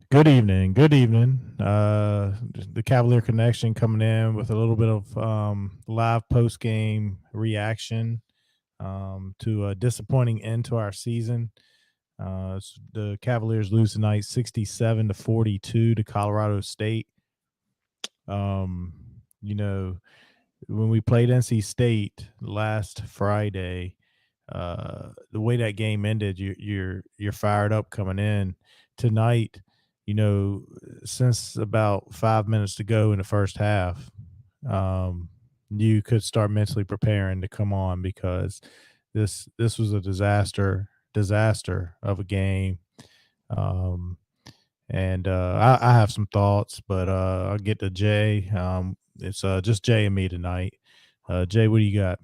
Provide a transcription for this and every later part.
Good evening. Good evening. The Cavalier Connection coming in with a little bit of live post game reaction to a disappointing end to our season. The Cavaliers lose tonight 67-42 to Colorado State. Um, you know, when we played NC State last Friday, the way that game ended, you're fired up coming in tonight. You know, since about 5 minutes to go in the first half, you could start mentally preparing to come on because this was a disaster of a game. Um, and I have some thoughts, but I'll get to Jay. It's just Jay and me tonight. Jay, what do you got?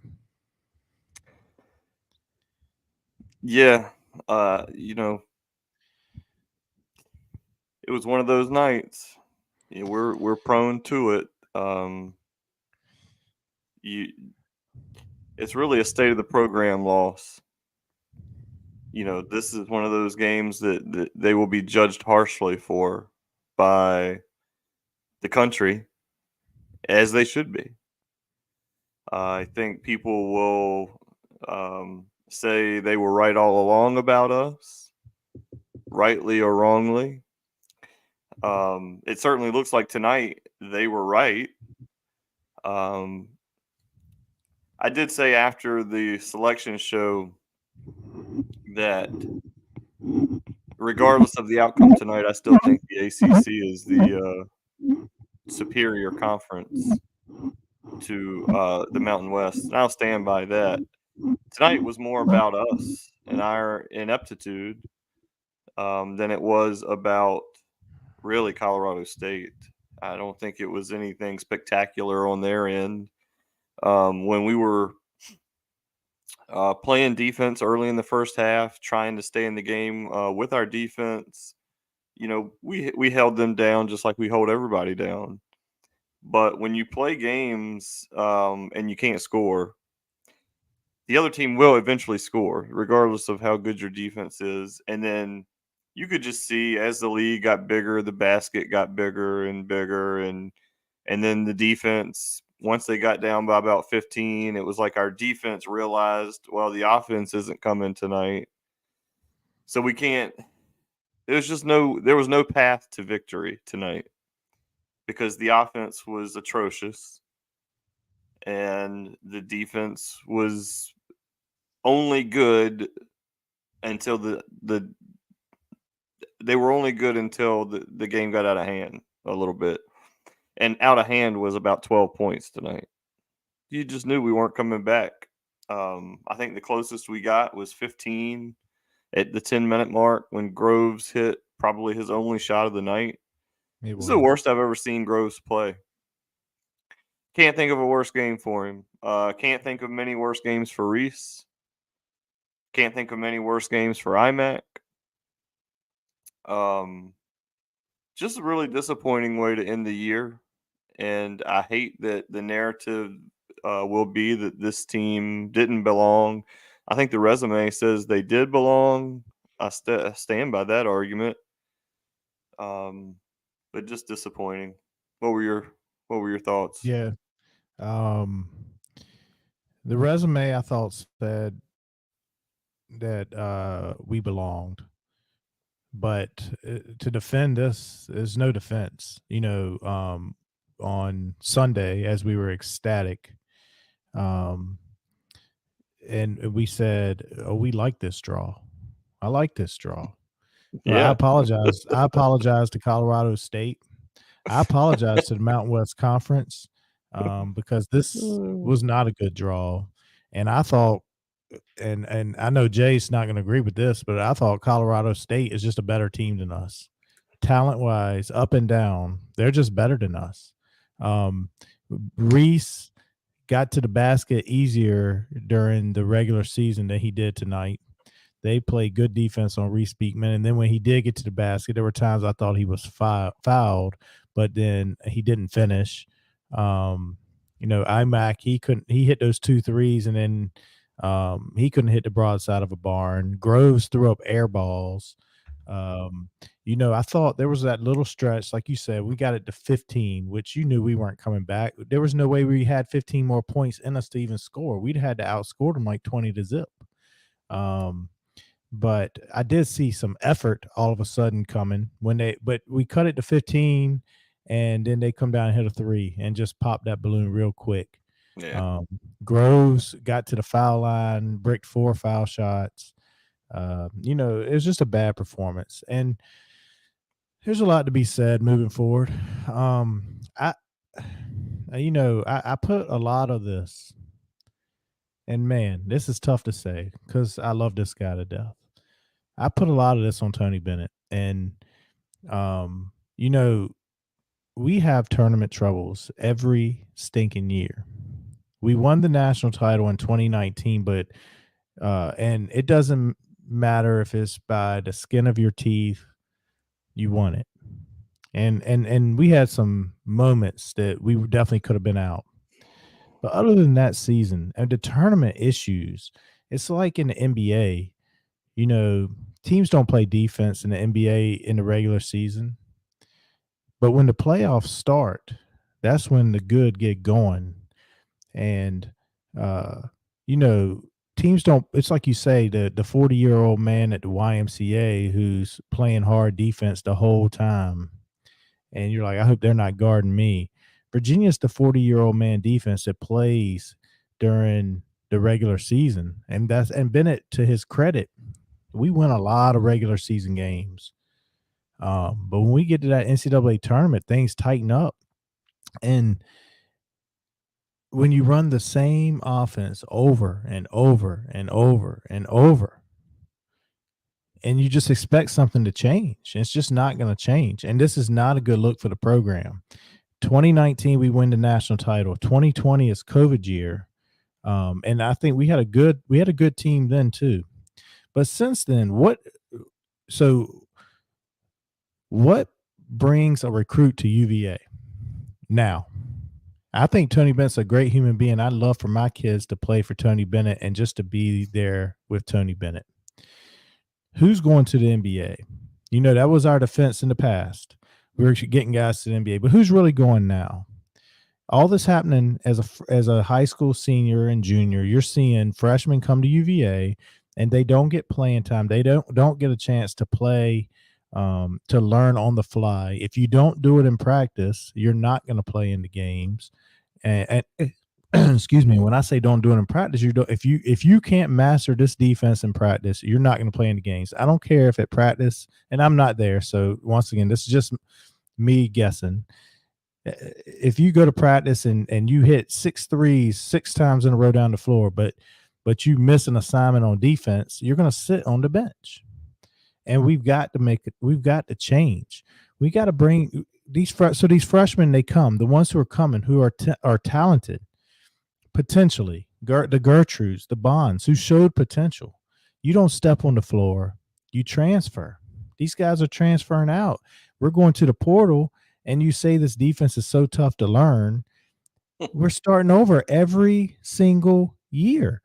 Yeah, uh, you know, it was one of those nights. We're prone to it. You, it's really a state of the program loss. This is one of those games that they will be judged harshly for by the country, as they should be. I think people will say they were right all along about us, rightly or wrongly. It certainly looks like tonight they were right. Um, I did say after the selection show that regardless of the outcome tonight, I still think the ACC is the superior conference to the Mountain West, and I'll stand by that. Tonight was more about us and our ineptitude than it was about really Colorado State. I don't think it was anything spectacular on their end. When we were playing defense early in the first half, trying to stay in the game with our defense, we held them down just like we hold everybody down. But when you play games and you can't score, the other team will eventually score, regardless of how good your defense is. And then you could just see as the league got bigger, the basket got bigger and bigger, and then the defense. Once they got down by about 15, it was like our defense realized, well, the offense isn't coming tonight, so we can't. There was no path to victory tonight because the offense was atrocious and the defense was only good until they were only good until the game got out of hand a little bit. And out of hand was about 12 points tonight. You just knew we weren't coming back. I think the closest we got was 15 at the 10-minute mark when Groves hit probably his only shot of the night. It This is the was. worst I've ever seen Groves play. Can't think of a worse game for him. Can't think of many worse games for Reese. Can't think of many worse games for IMAC. Um, just a really disappointing way to end the year. And I hate that the narrative will be that this team didn't belong. I think the resume says they did belong. I stand by that argument. Um, but just disappointing. What were your What were your thoughts? Yeah. Um, the resume I thought said that we belonged, but to defend us is no defense. On Sunday as we were ecstatic, um, and we said, "Oh, we like this draw. I like this draw." Well, I Yeah, apologize. I apologize to Colorado State. I apologize to the Mountain West Conference because this Mm. was not a good draw, and I thought, and I know Jay's not going to agree with this, but I thought Colorado State is just a better team than us, talent wise, up and down. They're just better than us. Um, Reese got to the basket easier during the regular season than he did tonight. They played good defense on Reese Beekman, and then when he did get to the basket, there were times I thought he was fouled, but then he didn't finish. IMAC he hit those two threes, and then he couldn't hit the broadside of a barn. Groves threw up air balls. Um, I thought there was that little stretch, like you said, we got it to 15, which you knew we weren't coming back. There was no way we had 15 more points in us to even score. We'd had to outscore them like 20 to zip. Um, but I did see some effort all of a sudden coming but we cut it to 15, and then they come down and hit a three and just pop that balloon real quick. Yeah. Um, Groves got to the foul line, bricked 4 foul shots. It was just a bad performance. And there's a lot to be said moving forward. I, I put a lot of this, and man, this is tough to say because I love this guy to death. I put a lot of this on Tony Bennett, and um, you know, we have tournament troubles every stinking year. We won the national title in 2019, but and it doesn't matter if it's by the skin of your teeth, you won it. And we had some moments that we definitely could have been out. But other than that season and the tournament issues, it's like in the NBA, you know, teams don't play defense in the NBA in the regular season. But when the playoffs start, that's when the good get going. And uh, you know, teams don't it's like you say, the 40-year-old man at the YMCA who's playing hard defense the whole time. And you're like, I hope they're not guarding me. Virginia's the 40-year-old man defense that plays during the regular season. And Bennett, to his credit, we win a lot of regular season games. But when we get to that NCAA tournament, things tighten up. And when you run the same offense over and over and over and over, and you just expect something to change, it's just not going to change. And this is not a good look for the program. 2019, we win the national title. 2020 is COVID year. And I think we had a good team then too. But since then, what brings a recruit to UVA now? I think Tony Bennett's a great human being. I'd love for my kids to play for Tony Bennett and just to be there with Tony Bennett. Who's going to the NBA? That was our defense in the past. We were getting guys to the NBA, but who's really going now? All this happening as a high school senior and junior, you're seeing freshmen come to UVA and they don't get playing time. They don't get a chance to play, to learn on the fly. If you don't do it in practice, you're not going to play in the games. And excuse me, when I say don't do it in practice, if you can't master this defense in practice, you're not going to play in the games. I don't care if at practice, and I'm not there. So once again, this is just me guessing. If you go to practice and you hit 6 threes 6 times in a row down the floor, but you miss an assignment on defense, you're going to sit on the bench. And we've got to change. We got to bring these freshmen, they come, the ones who are coming, who are talented, potentially, the Gertrudes, the Bonds, who showed potential. You don't step on the floor, you transfer. These guys are transferring out. We're going to the portal, and you say this defense is so tough to learn. We're starting over every single year.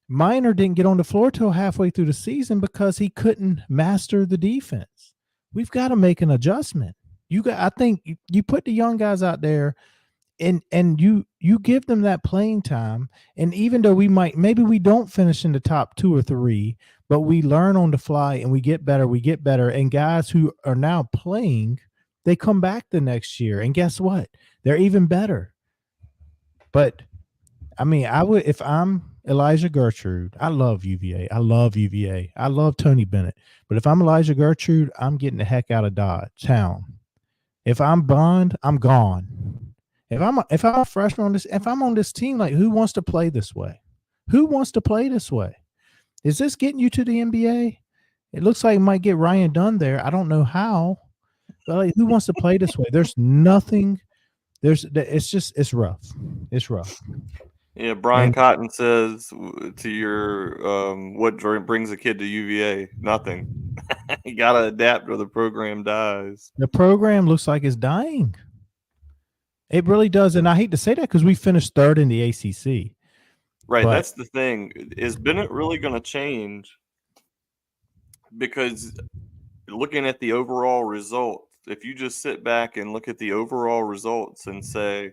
Minor didn't get on the floor till halfway through the season because he couldn't master the defense. We've got to make an adjustment. I think you put the young guys out there, and you give them that playing time. And even though maybe we don't finish in the top 2 or 3, but we learn on the fly and we get better. And guys who are now playing, they come back the next year, and guess what? They're even better. But I mean, if I'm Elijah Gertrude, I love UVA. I love UVA. I love Tony Bennett. But if I'm Elijah Gertrude, I'm getting the heck out of Dodge town. If I'm Bond, I'm gone. If I'm a freshman if I'm on this team, like, who wants to play this way? Who wants to play this way? Is this getting you to the NBA? It looks like it might get Ryan Dunn there. I don't know how, but like, who wants to play this way? There's nothing. It's rough. It's rough. Yeah, Brian Cotton says to your what brings a kid to UVA? Nothing. You gotta adapt or the program dies. The program looks like it's dying. It really does, and I hate to say that because we finished 3rd in the ACC. Right, that's the thing. Is Bennett really going to change? Because looking at the overall results, if you just sit back and look at the overall results and say,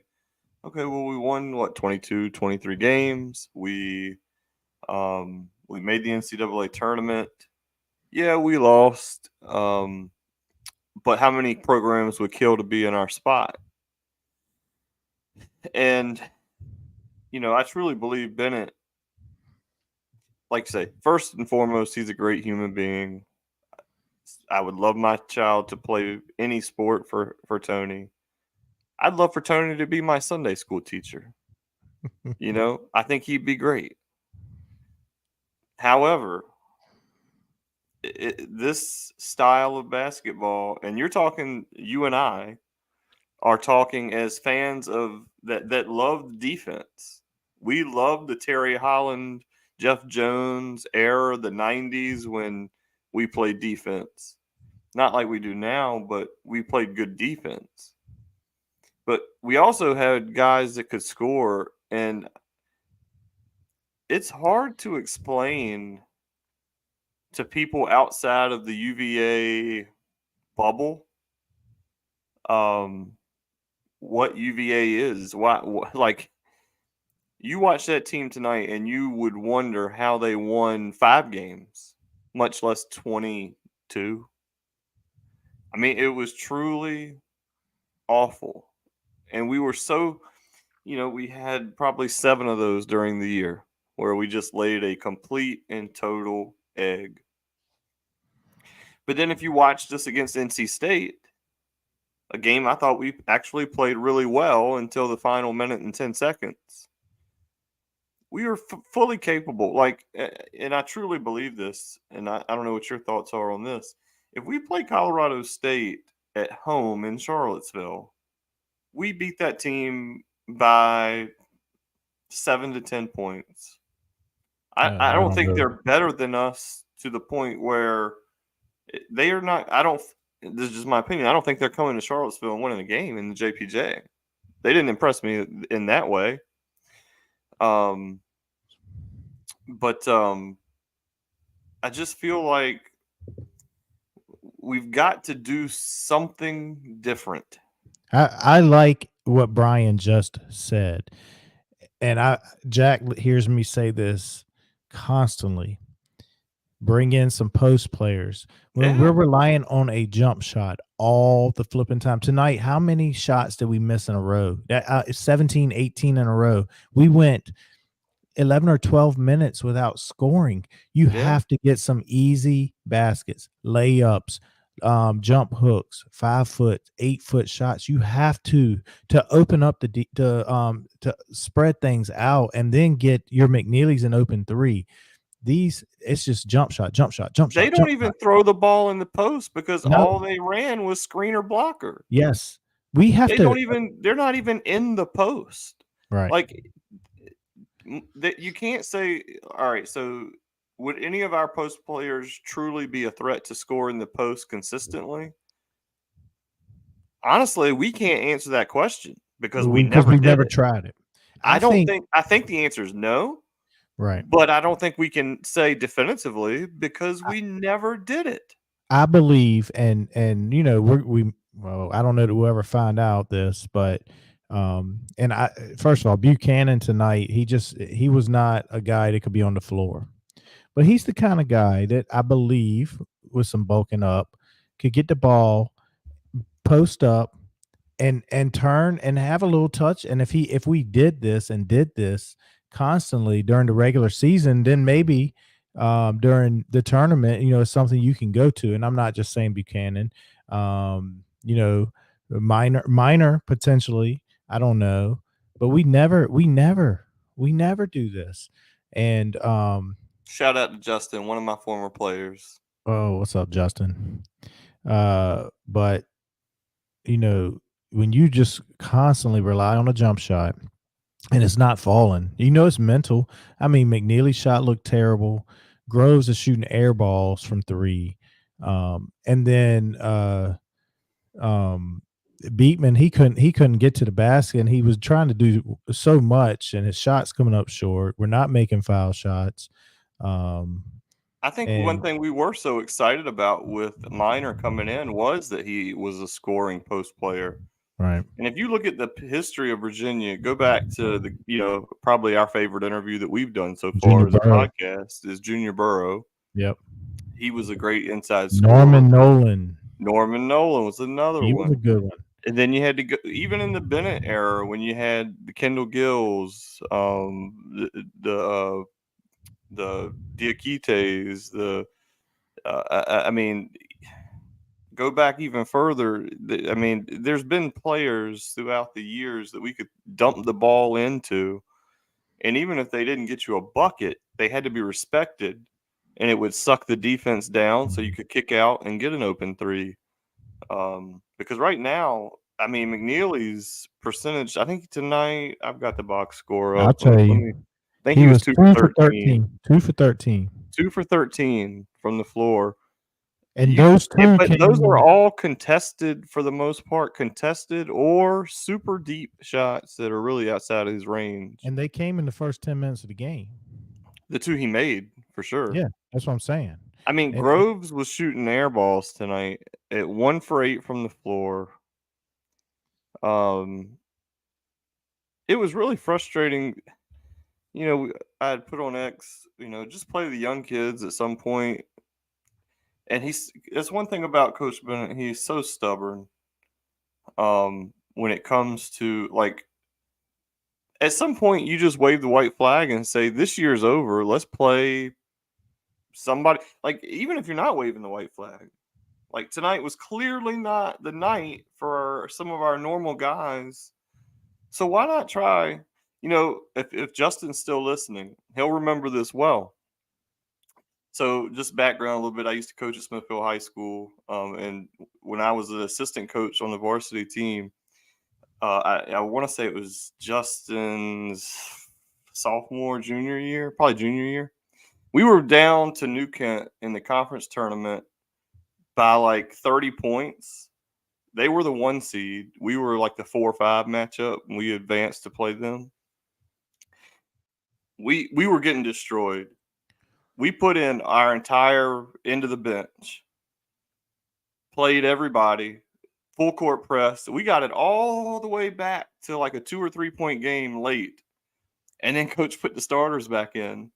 okay, well, we won what, 22, 23 games. We made the NCAA tournament. Yeah, we lost. But how many programs would kill to be in our spot? And I truly believe Bennett, like I say, first and foremost, he's a great human being. I would love my child to play any sport for Tony. I'd love for Tony to be my Sunday school teacher. I think he'd be great. However, this style of basketball, and you and I are talking as fans of that love defense. We love the Terry Holland, Jeff Jones era, the 90s when we played defense. Not like we do now, but we played good defense. But we also had guys that could score, and it's hard to explain to people outside of the UVA bubble what UVA is. Like, you watch that team tonight and you would wonder how they won 5 games, much less 22. I mean, it was truly awful. And we were we had probably 7 of those during the year where we just laid a complete and total egg. But then if you watched us against NC State, a game I thought we actually played really well until the final minute and 10 seconds. We were fully capable. And I truly believe this, and I don't know what your thoughts are on this. If we play Colorado State at home in Charlottesville, we beat that team by 7 to 10 points. I don't think they're better than us to the point where they are not. This is just my opinion. I don't think they're coming to Charlottesville and winning a game in the JPJ. They didn't impress me in that way. But I just feel like we've got to do something different. I like what Brian just said. And Jack hears me say this constantly. Bring in some post players. When we're relying on a jump shot all the flipping time. Tonight, how many shots did we miss in a row? 17, 18 in a row. We went 11 or 12 minutes without scoring. You have to get some easy baskets, layups, jump hooks, 5 foot, 8 foot shots. You have to open up to spread things out and then get your McNeely's an open 3. It's just jump shot. They don't even throw the ball in the post because all they ran was screener blocker. Yes. We have they're not even in the post. Right. Like, that you can't say, all right, so would any of our post players truly be a threat to score in the post consistently? Honestly, we can't answer that question because we never tried it. I think the answer is no. Right. But I don't think we can say definitively because we never did it. I believe, and well, I don't know that we'll ever find out this, but first of all, Buchanan tonight, he was not a guy that could be on the floor. But he's the kind of guy that I believe with some bulking up could get the ball, post up, and turn and have a little touch. And if we did this constantly during the regular season, then maybe during the tournament, it's something you can go to. And I'm not just saying Buchanan, minor potentially. I don't know, but we never do this. And shout out to Justin, one of my former players. Oh, what's up, Justin? But when you just constantly rely on a jump shot and it's not falling, it's mental. I mean, McNeely's shot looked terrible. Groves is shooting air balls from 3. And then Beekman, he couldn't get to the basket, and he was trying to do so much, and his shots coming up short. We're not making foul shots. I think one And thing we were so excited about with Minor coming in was that he was a scoring post player. right, And if you look at the history of Virginia, go back to probably our favorite interview that we've done so Junior far as a Burrow. podcast is Junior Burrow. Yep. He was a great inside scorer. Norman Nolan. Norman Nolan was another He was a one. good one. And then you had to go even in the Bennett era when you had the Kendall Gills, the Diakites, I mean, go back even further. I mean, there's been players throughout the years that we could dump the ball into, and even if they didn't get you a bucket, they had to be respected, and it would suck the defense down so you could kick out and get an open three. Because right now, I mean, McNeely's percentage, I think tonight, I've got the box score I'll up. tell Let you, me, I think he he was was 2 2 for for 13. 13. 2 for 13. 2 for 13 from the floor. And those two But those are came. all contested for the most part, contested or super deep shots that are really outside of his range. And they came in the first 10 minutes of the game. The 2 he made, for sure. Yeah, that's what I'm saying. I mean, And Groves was shooting air balls tonight at 1 for 8 from the floor. It was really frustrating. I had put on X, just play the young kids at some point. And that's one thing about Coach Bennett. He's so stubborn. When it comes to like, at some point, you just wave the white flag and say, "This year's over. Let's play somebody." Like, even if you're not waving the white flag, like tonight was clearly not the night for some of our normal guys. So why not try? If Justin's still listening, he'll remember this well. So just background a little bit. I used to coach at Smithfield High School, and when I was an assistant coach on the varsity team, I want to say it was Justin's sophomore, junior year, probably junior year. We were down to New Kent in the conference tournament by like 30 points. They were the 1 seed. We were like the 4 or 5 matchup. And we advanced to play them. We were getting destroyed. We put in our entire end of the bench, played everybody, full court press. We got it all the way back to like a 2 or 3 point game late. And then coach put the starters back in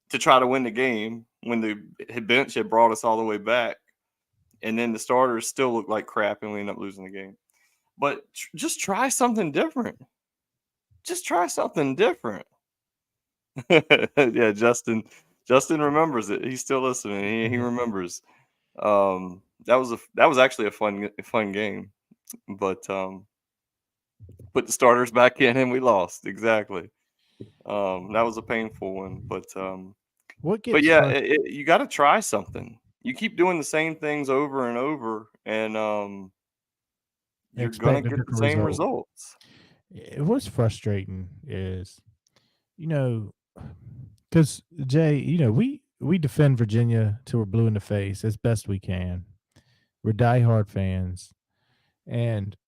to try to win the game when the bench had brought us all the way back. And then the starters still looked like crap and we ended up losing the game. But just try something different. Just try something different. Yeah, Justin remembers it. He's still listening. He remembers. That was actually a fun game. But put the starters back in and we lost. Exactly. That was a painful one, but what gets yeah, you got to try something. You keep doing the same things over and over, and you're gonna expect a get the different same result. results. What's frustrating is, because Jay, we defend Virginia till we're blue in the face as best we can. We're diehard fans,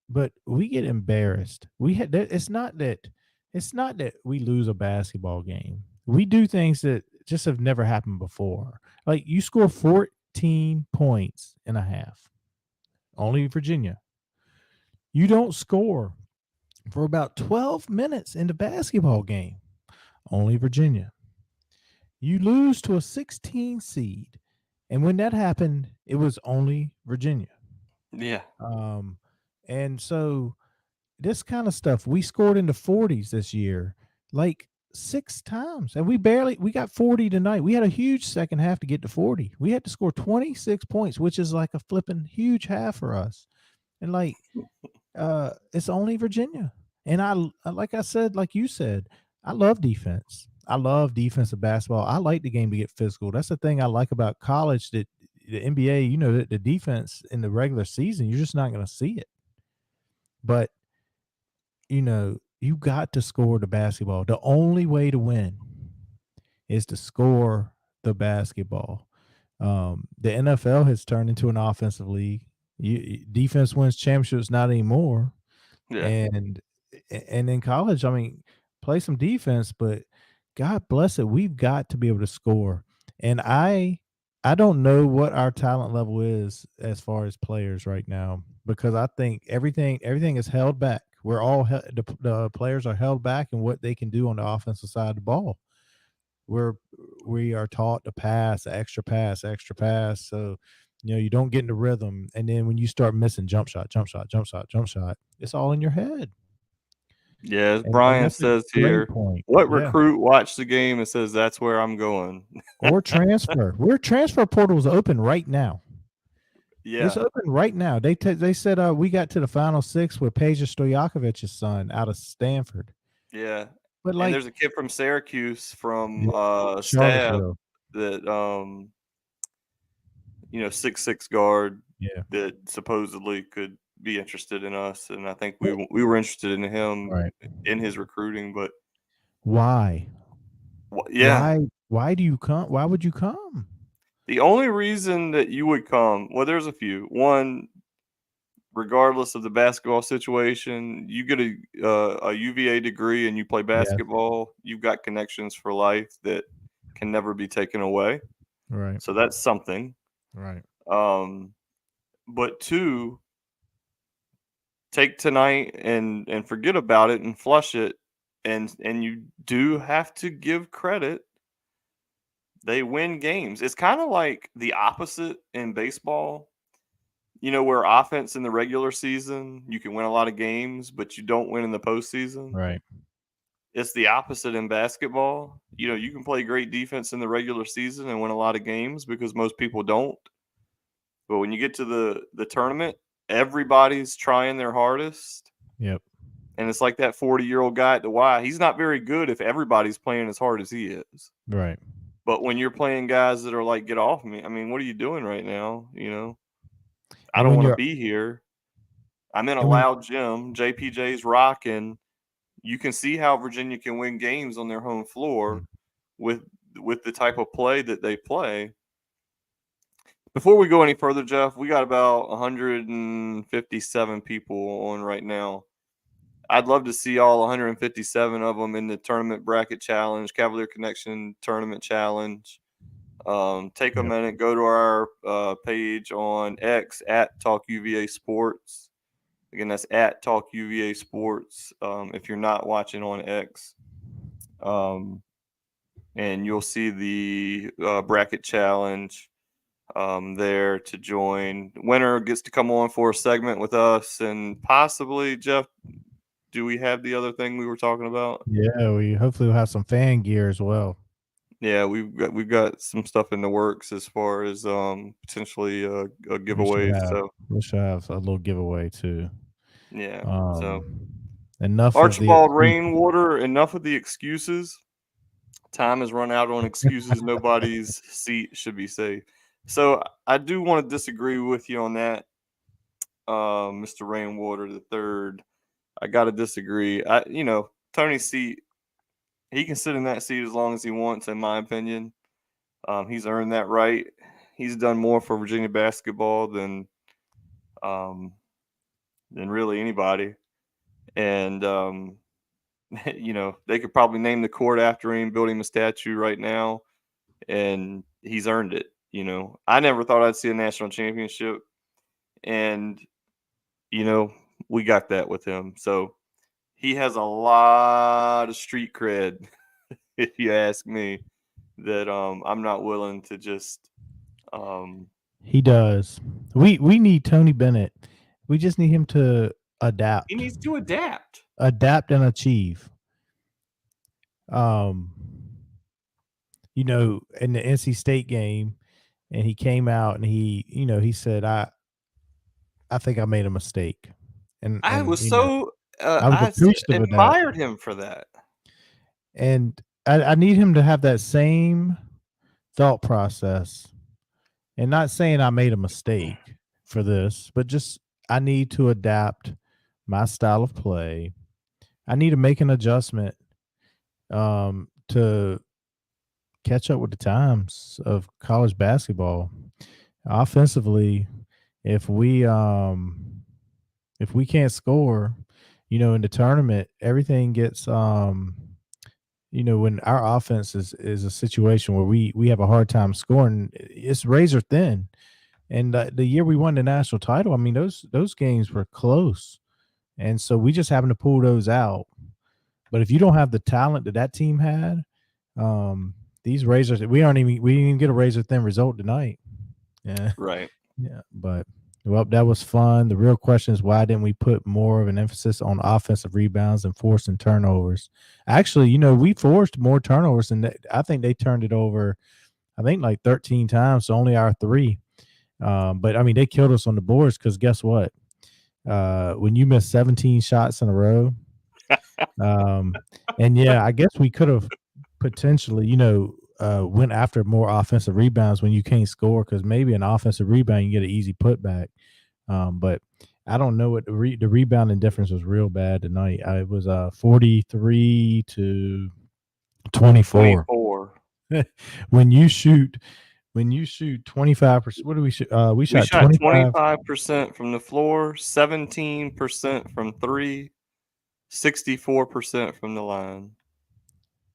but we get embarrassed. It's not that we lose a basketball game. We do things that just have never happened before. Like you score 14 points in a half. Only Virginia. You don't score for about 12 minutes in the basketball game. Only Virginia. You lose to a 16 seed. And when that happened, it was only Virginia. Yeah. And so this kind of stuff, we scored in the 40s this year, like 6 times. And we got 40 tonight. We had a huge second half to get to 40. We had to score 26 points, which is like a flipping huge half for us. And like, it's only Virginia. And like I said, like you said, I love defense. I love defensive basketball. I like the game to get physical. That's the thing I like about college, that the NBA, the defense in the regular season, you're just not going to see it. But, you got to score the basketball. The only way to win is to score the basketball. The NFL has turned into an offensive league. Defense wins championships, not anymore. Yeah. And in college, I mean, play some defense, but God bless it, we've got to be able to score. And I don't know what our talent level is as far as players right now, because I think everything is held back. We're all the players are held back in what they can do on the offensive side of the ball. We're we are taught to pass, extra pass, extra pass. So, you don't get into rhythm. And then when you start missing jump shot, jump shot, jump shot, jump shot, it's all in your head. Yeah, as And Brian that's a says great here, point. what Yeah. recruit watched the game and says that's where I'm going? Or transfer. We're transfer portals open right now. It's Yeah, open right now. They said we got to the final six with Peja Stojakovic's son out of Stanford. yeah. But And like, there's a kid from Syracuse from yeah, Stab Charlottesville. that 6'6" guard Yeah. that supposedly could be interested in us, and I think Well, we were interested in him right. in his recruiting, but Why? yeah, Why do you come? Why would you come? the only reason that you would come, well, there's a few. One, regardless of the basketball situation, you get a UVA degree and you play Yes. basketball, you've got connections for life that can never be taken away. Right. So that's something. Right. Um, but two, take tonight and forget about it and flush it. And you do have to give credit. They win games. It's kind of like the opposite in baseball. Where offense in the regular season, you can win a lot of games, but you don't win in the postseason. Right. It's the opposite in basketball. You can play great defense in the regular season and win a lot of games because most people don't. But when you get to the tournament, everybody's trying their hardest. Yep. And it's like that 40-year-old guy at the Y. He's not very good if everybody's playing as hard as he is. Right. But when you're playing guys that are like, get off me, I mean, what are you doing right now? I And don't when want to you're be here. I'm in a and when loud gym. JPJ's rocking. You can see how Virginia can win games on their home floor mm, with with the type of play that they play. Before we go any further, Jeff, we got about 157 people on right now. I'd love to see all 157 of them in the tournament bracket challenge, Cavalier Connection tournament challenge. Take a yep. minute, go to our page on X at Talk UVA Sports. Again, that's at Talk UVA Sports. If you're not watching on X, um, and you'll see the bracket challenge there to join. Winner gets to come on for a segment with us, and possibly Jeff. Do we have the other thing we were talking about? Yeah, we hopefully will have some fan gear as well. Yeah, we've got some stuff in the works as far as potentially a We should giveaway. have So we should have a little giveaway too. yeah, so Um enough of the Archibald excuses. Rainwater, enough of the excuses. Time has run out on excuses. Nobody's seat should be safe. So I do want to disagree with you on that, Mr. Rainwater the third. I got to disagree. Tony's seat. He can sit in that seat as long as he wants, in my opinion. He's earned that right. He's done more for Virginia basketball um, than really anybody. And they could probably name the court after him, build him a statue right now, and he's earned it. I never thought I'd see a national championship, and you know, we got that with him. So he has a lot of street cred, if you ask me. That I'm not willing to just um, He does. We need Tony Bennett. We just need him to he adapt. needs to adapt. Adapt and achieve. Um in the NC State game, and he came out and he said, I think I made a mistake. And I was and so I was appreciative of that. admired him for that. And I need him to have that same thought process, and not saying I made a mistake for this, but just I need to adapt my style of play. I need to make an adjustment to catch up with the times of college basketball. Offensively, if we can't score, in the tournament, everything gets when our offense is a situation where we have a hard time scoring, it's razor thin. And the year we won the national title, I mean, those games were close, and so we just happened to pull those out. But if you don't have the talent that team had, um, these razors, we didn't even get a razor thin result tonight. Yeah, Right. yeah. But well, that was fun. The real question is, why didn't we put more of an emphasis on offensive rebounds and forcing turnovers? Actually, we forced more turnovers, and I think they turned it over. I think like 13 times, so only our three. But I mean, they killed us on the boards because guess what? When you miss 17 shots in a row, um, and yeah, I guess we could have potentially, went after more offensive rebounds when you can't score because maybe an offensive rebound you get an easy putback. But I don't know what the rebounding difference was real bad tonight. It was 43 to 24. 24. when you shoot when you shoot 25%, what do we shoot? We We shot shot 25, 25% from the floor, 17% from three, 64% from the line.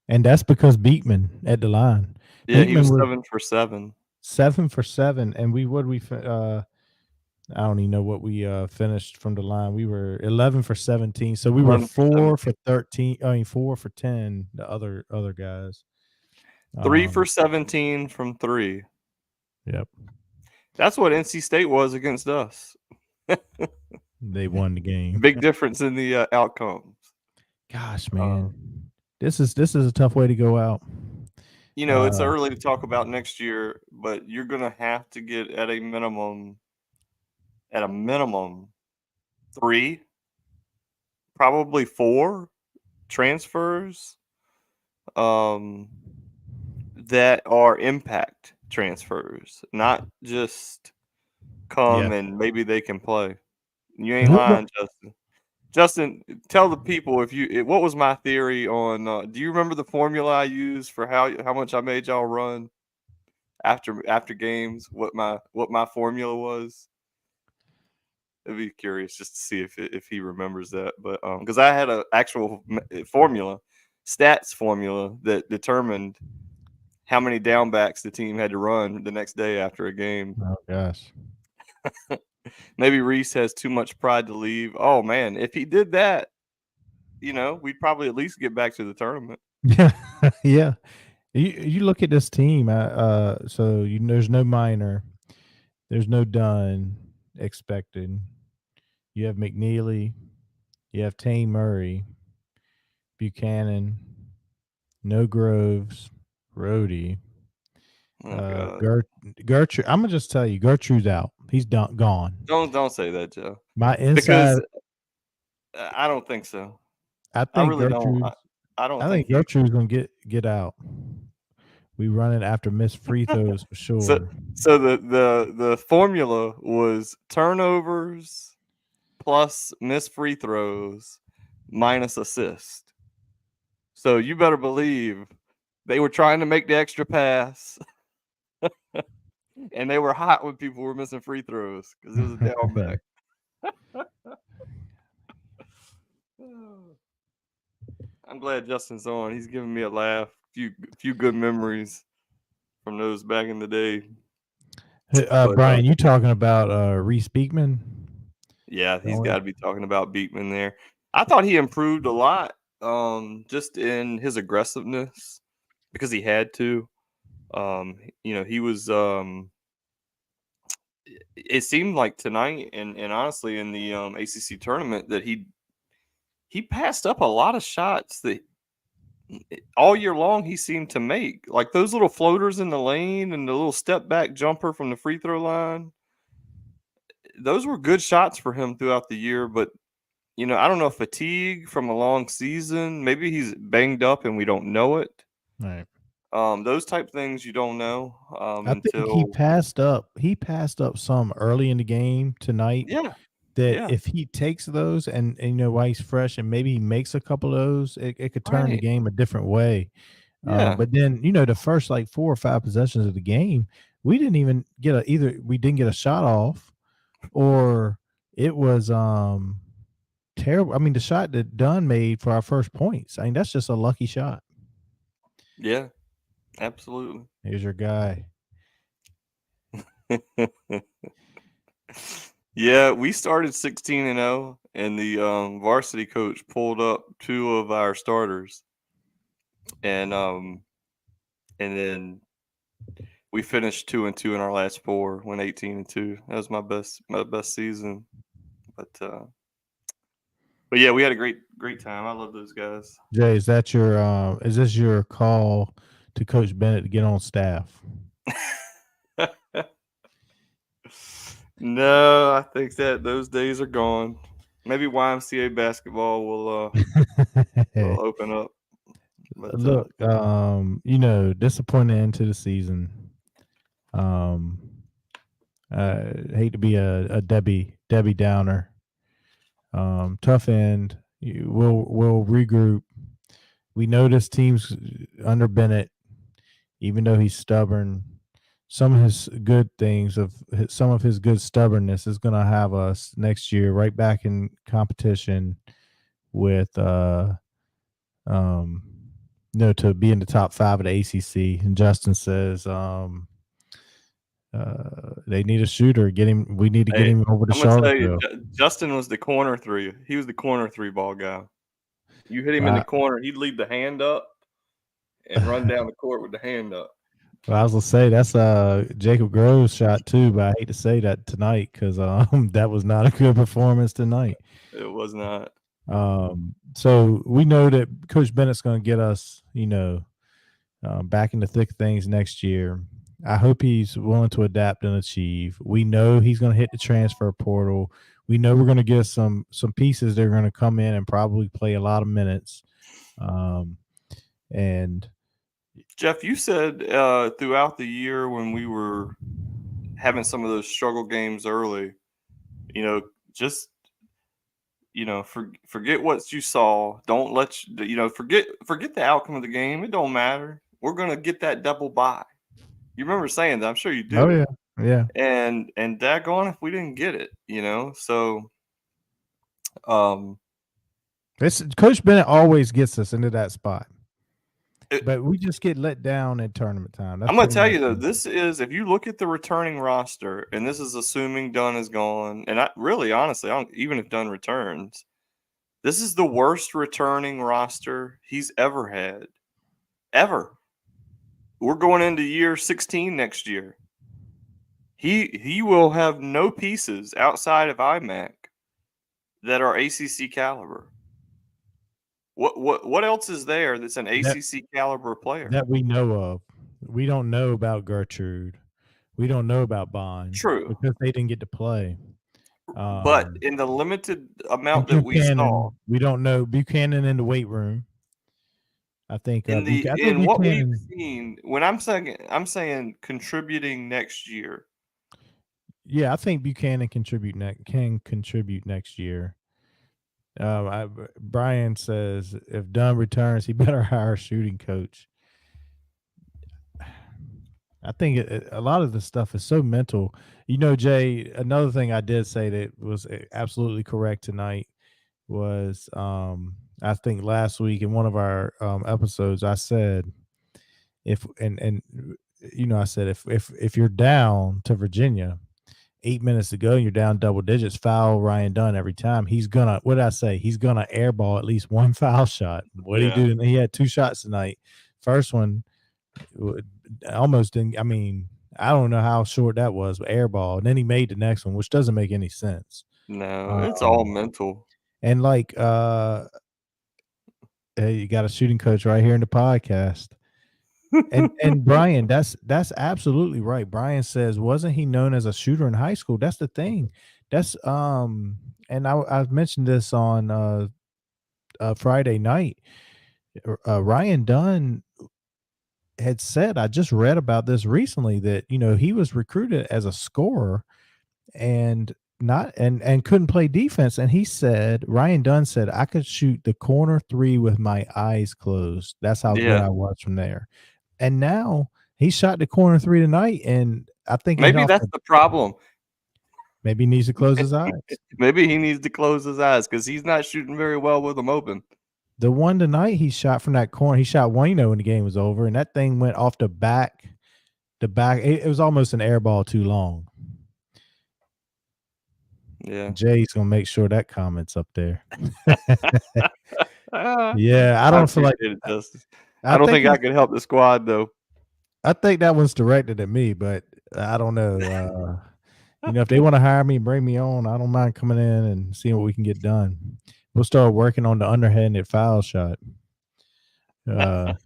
and that's because Beekman at the line. Yeah, he Beekman was was 7 for 7. 7 for 7, and I don't even know what we finished from the line. We were 11 for 17, so we were 11 for 4 for 17. 13. I mean 4 for 10. The other guys. 3 for Um, 17 from 3. yep, That's what NC State was against us. they won the game. Big difference in the outcomes. Gosh, Uh, man, this is a tough way to go out. it's Uh, early to talk about next year, but you're going to have to get at a minimum 3, probably 4 transfers um, that are impact transfers, not just yeah. come and maybe they can play. You ain't Who lying, Justin. Justin, tell the people what was my theory on do you remember the formula I used for how much I made y'all run after games? What my formula was? I'd be curious just to see if he remembers that. But because I had a actual formula, stats formula that determined how many downbacks the team had to run the next day after a game. Oh gosh. Maybe Reese has too much pride to leave. Oh man, if he did that, we'd probably at least get back to the tournament. Yeah, yeah. You look at this team. So there's no Minor, there's no Dunn expected. You have McNeely, you have Tane Murray, Buchanan, no Groves, Rhodey, Oh god. Gertrude. I'm gonna just tell you, Gertrude's out. He's gone. Don't say that, Joe. My inside, Because I don't think so. I I think really don't. Gertrude's. I don't I think think he. Gertrude's gonna get out. We run it after missed free throws for So sure. so the formula was turnovers plus missed free throws minus assist. So you better believe they were trying to make the extra pass, and they were hot when people were missing free throws because it was a down back. I'm glad Justin's on. He's giving me a laugh. Few good memories from those back in the day. But Brian, you talking about Reese Beekman? yeah, The he's only- got to be talking about Beekman there. I thought he improved a lot, just in his aggressiveness because he had to. He was. It seemed like tonight, and honestly in the ACC tournament that he passed up a lot of shots that all year long he seemed to make, like those little floaters in the lane and the little step back jumper from the free throw line. Those were good shots for him throughout the year, but I don't know, fatigue from a long season. Maybe he's banged up and we don't know it. Right. Those type things you don't know I think he until passed up. He passed up some early in the game tonight. yeah, That yeah, if he takes those and while he's fresh and maybe he makes a couple of those, it could turn the right, game a different way. yeah, But then the first like 4 or 5 possessions of the game, we didn't even get either we didn't get a shot off, or it was terrible. I mean, the shot that Dunn made for our first points. I mean, that's just a lucky shot. Yeah, absolutely. Here's your guy. Yeah, we started 16-0, and the varsity coach pulled up two of our starters, and then we finished 2-2 in our last four, went 18-2. That was my best season. But yeah, we had a great time. I love those guys. Jay, is this your call to Coach Bennett to get on staff? No, I think that those days are gone. Maybe YMCA basketball will open up. But Look, disappointing into the season. Um, hate to be a Debbie Downer. Tough end. We'll regroup. We know this team's under Bennett, even though he's stubborn. Some of his good things some of his good stubbornness is going to have us next year right back in competition with um to be in the top 5 of the ACC. And Justin says they need a shooter. We need to get hey, him over to I'm gonna tell you, Charlottesville. Justin was the corner three. He was the corner three ball guy. You hit him in the Well, corner, he'd leave the hand up and run down the court with the hand up. I was gonna say that's Jacob Groves shot too, but I hate to say that tonight because that was not a good performance tonight. It was not. So we know that Coach Bennett's going to get us, back in the thick of things next year. I hope he's willing to adapt and achieve. We know he's going to hit the transfer portal. We know we're going to get some pieces that are going to come in and probably play a lot of minutes. And Jeff, you said throughout the year when we were having some of those struggle games early, just forget what you saw. Don't forget the outcome of the game. It don't matter. We're gonna get that double bye. You remember saying that? I'm sure you oh do. yeah, yeah. And daggone if we didn't get it, So, um, It's Coach Bennett always gets us into that spot, it, but we just get let down at tournament time. That's I'm gonna pretty tell much you though, it. this is if you look at the returning roster, and this is assuming Dunn is gone, and I really honestly, I don't even if Dunn returns, this is the worst returning roster he's ever had. Ever. We're going into year 16 next year. He will have no pieces outside of IMAC that are ACC caliber. What else is there that's an ACC caliber player? That we know of. We don't know about Gertrude. We don't know about Bond True. because they didn't get to play. But in the limited And amount that we saw, Buchanan, we don't know Buchanan in the weight room. I think I think in what we've Buchanan. seen, when I'm saying contributing next year. Yeah, I think Buchanan can contribute next year. Brian says if Dunn returns, he better hire a shooting coach. I think a lot of the stuff is so mental. Jay, another thing I did say that was absolutely correct tonight was I think last week in one of our episodes I said I said if you're down to Virginia 8 minutes to go and you're down double digits, foul Ryan Dunn every time. He's gonna what did I say? He's gonna airball at least one foul shot. What did he do? He had 2 shots tonight. First one almost didn't. I mean, I don't know how short that was, but airball. And then he made the next one, which doesn't make any sense. No, it's all mental. And hey, you got a shooting coach right here in the podcast. And Brian, that's absolutely right. Brian says, wasn't he known as a shooter in high school? That's the thing. That's and I mentioned this on Friday night. Ryan Dunn had said, I just read about this recently, that he was recruited as a scorer and couldn't play defense. And he said, Ryan Dunn said, I could shoot the corner 3 with my eyes closed. That's how good I was from there. And now he shot the corner 3 tonight, and I think maybe that's the problem. Maybe he needs to close his eyes. Maybe he needs to close his eyes because he's not shooting very well with them open. The one tonight he shot from that corner. He shot one, when the game was over, and that thing went off the back. It was almost an air ball too long. Yeah. Jay's gonna make sure that comment's up there. Ah, Yeah, I I don't feel like. appreciate it, Justice. I I don't think think I he's. could help the squad though. I think that one's directed at me, but I don't know. If they want to hire me, bring me on. I don't mind coming in and seeing what we can get done. We'll start working on the underhanded foul shot. It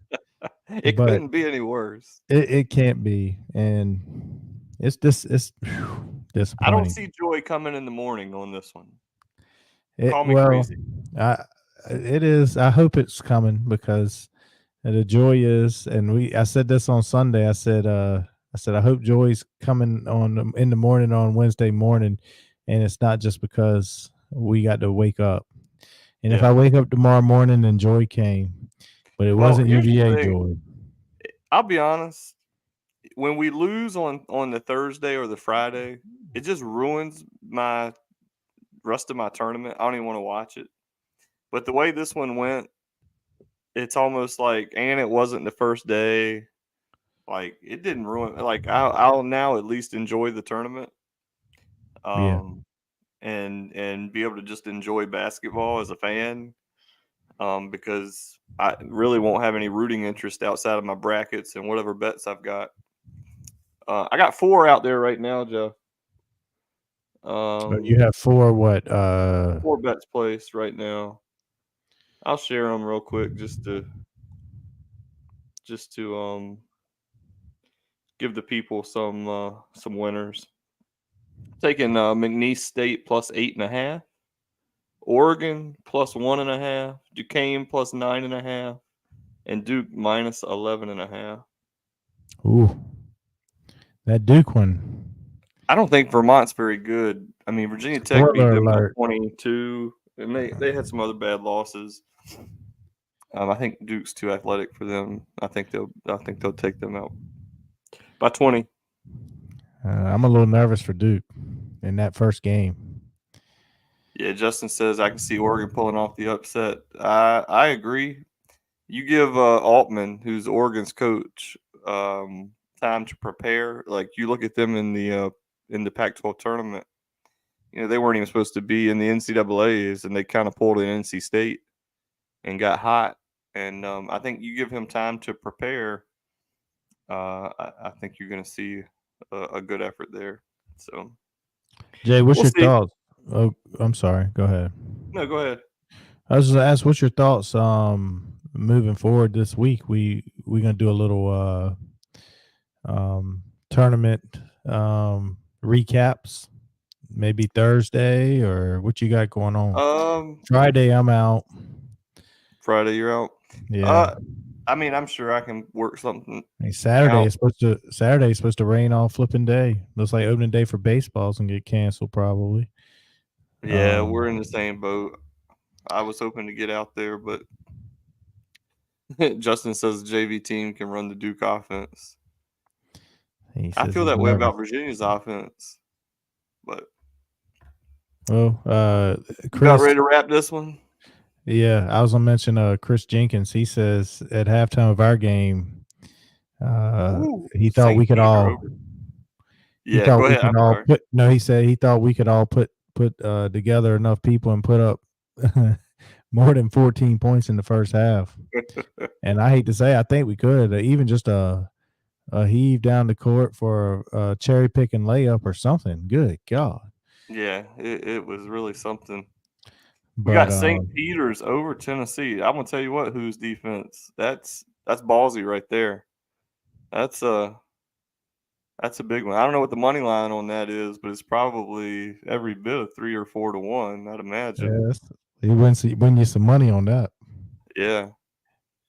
But couldn't be any worse. it can't be, and it's I don't disappointing. see joy coming in the morning on this one. It Call me well, crazy. it is. I hope it's coming because the joy is, and I said this on Sunday. I said I hope joy's coming on in the morning on Wednesday morning, and it's not just because we got to wake up. And if I Yeah. wake up tomorrow morning and joy came, but it Well, wasn't here's the UGA thing. joy. I'll be honest. When we lose on the Thursday or the Friday, it just ruins my rest of my tournament. I don't even want to watch it. But the way this one went, it's almost like, and it wasn't the first day. Like it didn't ruin. Like I'll now at least enjoy the tournament. Yeah. Um, and be able to just enjoy basketball as a fan. Because I really won't have any rooting interest outside of my brackets and whatever bets I've got. I got 4 out there right now, Joe. You have 4 what? 4 bets placed right now. I'll share them real quick just to give the people some winners. Taking McNeese State plus 8.5, Oregon plus 1.5, Duquesne plus 9.5, and Duke minus 11.5. Ooh, that Duke one. I don't think Vermont's very good. I mean, Virginia Tech beat Spoiler them by alert. 22, and they had some other bad losses. I think Duke's too athletic for them. I think they'll take them out by 20. I'm a little nervous for Duke in that first game. Yeah, Justin says I can see Oregon pulling off the upset. I agree. You give Altman, who's Oregon's coach, time to prepare. Like you look at them in the Pac-12 tournament. They weren't even supposed to be in the NCAA's, and they kind of pulled in NC State and got hot. And I think you give him time to prepare. I think you're going to see a good effort there. So Jay, what's we'll your see. thoughts? Oh, I'm sorry. Go ahead. No, go ahead. I was just gonna ask, what's your thoughts moving forward this week? We're gonna do a little tournament recaps, maybe Thursday, or what you got going on? Friday I'm out. Friday you're out. Yeah. I mean, I'm sure I can work something Hey, Saturday out. is supposed to rain all flipping day. Looks like opening day for baseball's gonna get canceled probably. Yeah, we're in the same boat. I was hoping to get out there, but Justin says the JV team can run the Duke offense. He I says feel he's that way nervous. about Virginia's offense. But Well, you about Chris, ready to wrap this one? yeah, I was gonna mention Chris Jenkins. He says at halftime of our game, Ooh, he thought St. we could Peter all. over. He Yeah, thought go we ahead. could I'm all sorry. put. No, he said he thought we could all put together enough people and put up more than 14 points in the first half. And I hate to say, I think we could even just a heave down the court for a cherry picking layup or something. Good God! Yeah, it was really something. We But got St. Peter's over Tennessee. I'm gonna tell you what, whose defense? That's ballsy right there. That's a that's a big one. I don't know what the money line on that is, but it's probably every bit of 3 or 4 to 1, I'd imagine. yes, he win you some money on that. Yeah.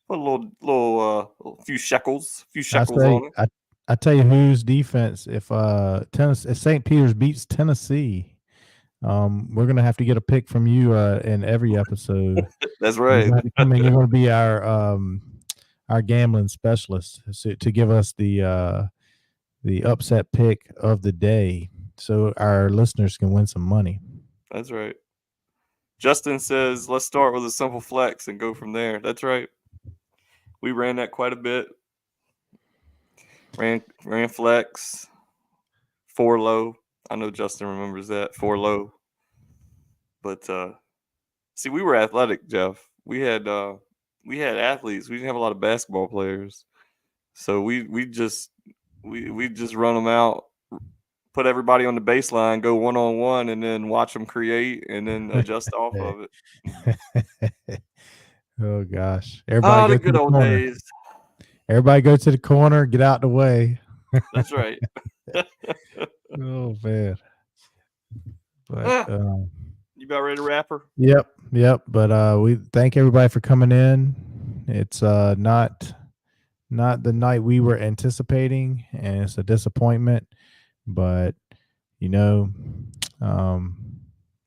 Put a little few I shekels say on it. I tell you whose defense if St. Peter's beats Tennessee, we're gonna have to get a pick from you in every episode. That's You're right. gonna have to come in. You're gonna be our gambling specialist to give us the upset pick of the day, so our listeners can win some money. That's right. Justin says, let's start with a simple flex and go from there. That's right. We ran that quite a bit. Ran flex, 4 low. I know Justin remembers that, 4 low. But see, we were athletic, Jeff. We had athletes. We didn't have a lot of basketball players. So we just run them out, put everybody on the baseline, go 1-on-1, and then watch them create and then adjust off of it. Oh gosh. Everybody The go to good the old corner. days. Everybody go to the corner, get out the way. That's right. Oh man. But You about ready to wrap her? yep. But we thank everybody for coming in. It's not the night we were anticipating, and it's a disappointment. But you know,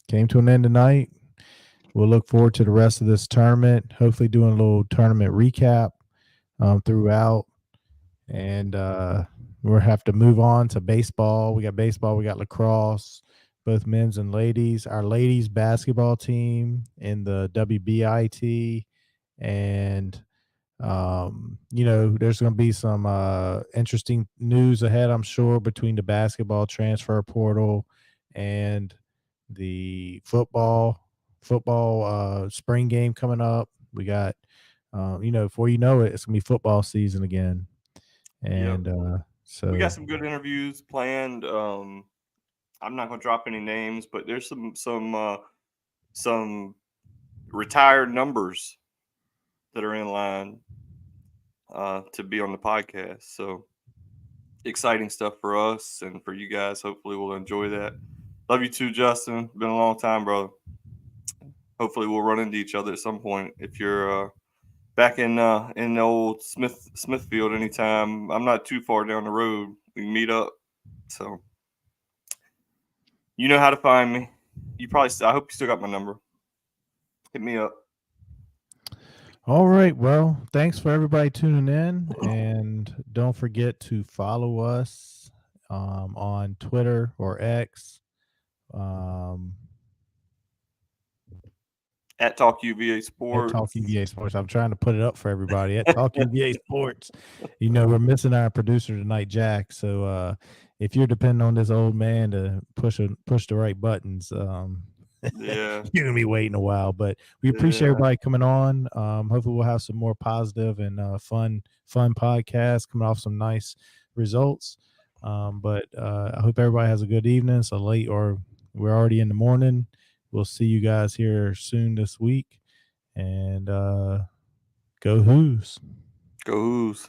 came to an end tonight. We'll look forward to the rest of this tournament. Hopefully, doing a little tournament recap throughout, and we'll have to move on to baseball. We got baseball. We got lacrosse, both men's and ladies. Our ladies basketball team in the WBIT, and there's going to be some interesting news ahead, I'm sure, between the basketball transfer portal and the football spring game coming up. We got before you know it, it's gonna be football season again. And we got so some good interviews planned. I'm not gonna drop any names, but there's some retired numbers that are in line to be on the podcast. So exciting stuff for us and for you guys. Hopefully we'll enjoy that. Love you too, Justin. Been a long time, brother. Hopefully we'll run into each other at some point. If you're back in the old Smithfield anytime, I'm not too far down the road. We can meet up. So you know how to find me. I hope you still got my number. Hit me up. all right, well, thanks for everybody tuning in, and don't forget to follow us on Twitter or X. At Talk UVA Sports. At Talk UVA Sports. I'm trying to put it up for everybody. At Talk UVA Sports. We're missing our producer tonight, Jack. So if you're depending on this old man to push the right buttons, Yeah, you're gonna be waiting a while. But we appreciate everybody coming on. Hopefully we'll have some more positive and fun podcasts coming off some nice results. But I hope everybody has a good evening. So late, or we're already in the morning. We'll see you guys here soon this week. And go Who's. Go Who's.